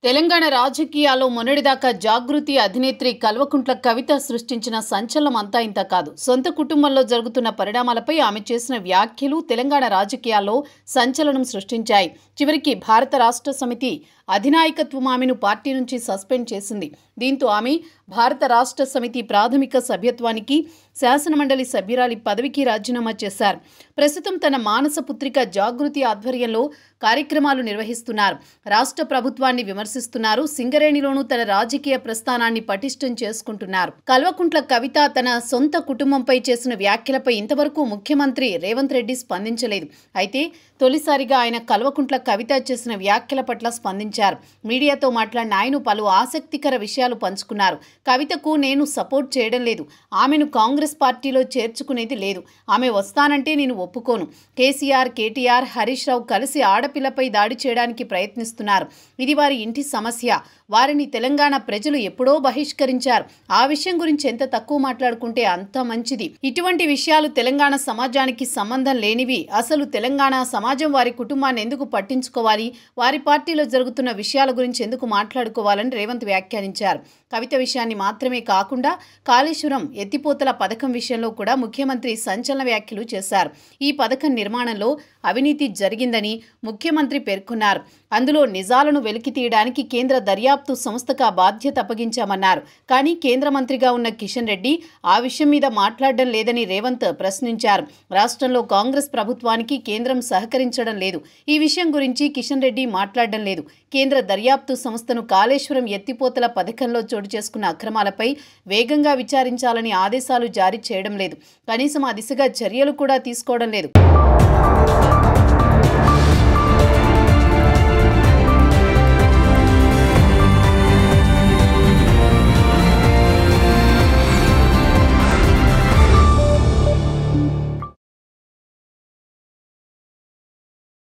తెలంగాణ రాజకీయాల్లో మొన్నటిదాకా జాగృతి అధినేత్రి కల్వకుంట్ల కవిత సృష్టించిన సంచలనం అంతా ఇంత కాదు. సొంత కుటుంబంలో జరుగుతున్న పరిణామాలపై ఆమె చేసిన వ్యాఖ్యలు తెలంగాణ రాజకీయాల్లో సంచలనం సృష్టించాయి. చివరికి భారత రాష్ట్ర సమితి అధినాయకత్వం ఆమెను పార్టీ నుంచి సస్పెండ్ చేసింది. దీంతో ఆమె భారత రాష్ట్ర సమితి ప్రాథమిక సభ్యత్వానికి, శాసనమండలి సభ్యురాలి పదవికి రాజీనామా చేశారు. ప్రస్తుతం తన మానస పుత్రిక జాగృతి ఆధ్వర్యంలో కార్యక్రమాలు నిర్వహిస్తున్నారు. రాష్ట్ర ప్రభుత్వాన్ని విమర్శిస్తున్నారు. సింగరేణిలోనూ తన రాజకీయ ప్రస్థానాన్ని పటిష్టం చేసుకుంటున్నారు. కల్వకుంట్ల కవిత తన సొంత కుటుంబంపై చేసిన వ్యాఖ్యలపై ఇంతవరకు ముఖ్యమంత్రి రేవంత్ రెడ్డి స్పందించలేదు. అయితే తొలిసారిగా ఆయన కల్వకుంట్ల కవిత చేసిన వ్యాఖ్యల పట్ల స్పందించారు. మీడియాతో మాట్లాడిన ఆయన పలు ఆసక్తికర విషయాలు పంచుకున్నారు. కవితకు నేను సపోర్ట్ చేయడం లేదు, ఆమెను కాంగ్రెస్ పార్టీలో చేర్చుకునేది లేదు, ఆమె వస్తానంటే నేను ఒప్పుకోను. కేసీఆర్, కేటీఆర్, హరీష్ రావు కలిసి ఆడపిల్లపై దాడి చేయడానికి ప్రయత్నిస్తున్నారు. ఇది వారి ఇంటి సమస్య. వారిని తెలంగాణ ప్రజలు ఎప్పుడో బహిష్కరించారు. ఆ విషయం గురించి ఎంత తక్కువ మాట్లాడుకుంటే అంత మంచిది. ఇటువంటి విషయాలు తెలంగాణ సమాజానికి సంబంధం లేనివి. అసలు తెలంగాణ సమాజం వారి కుటుంబాన్ని ఎందుకు పట్టించుకోవాలి, వారి పార్టీలో జరుగుతున్న విషయాల గురించి ఎందుకు మాట్లాడుకోవాలని రేవంత్ వ్యాఖ్యానించారు. కవిత విషయాన్ని మాత్రమే కాకుండా కాళేశ్వరం ఎత్తిపోతల పథకం విషయంలో కూడా ముఖ్యమంత్రి సంచలన వ్యాఖ్యలు చేశారు. ఈ పథకం నిర్మాణంలో అవినీతి జరిగిందని ముఖ్యమంత్రి పేర్కొన్నారు. అందులో నిజాలను వెలికి తీయడానికి కేంద్ర దర్యాప్తు సంస్థకు బాధ్యత అప్పగించామన్నారు. కానీ కేంద్ర మంత్రిగా ఉన్న కిషన్ రెడ్డి ఆ విషయం మీద మాట్లాడడం లేదని రేవంత్ ప్రశ్నించారు. రాష్ట్రంలో కాంగ్రెస్ ప్రభుత్వానికి కేంద్రం సహకరించడం లేదు. ఈ విషయం గురించి కిషన్ రెడ్డి మాట్లాడడం లేదు. కేంద్ర దర్యాప్తు సంస్థను కాళేశ్వరం ఎత్తిపోతల పథకంలో చోటు చేసుకున్న అక్రమాలపై వేగంగా విచారించాలని ఆదేశాలు జారీ చేయడం లేదు. కనీసం ఆ దిశగా చర్యలు కూడా తీసుకోవడం లేదు.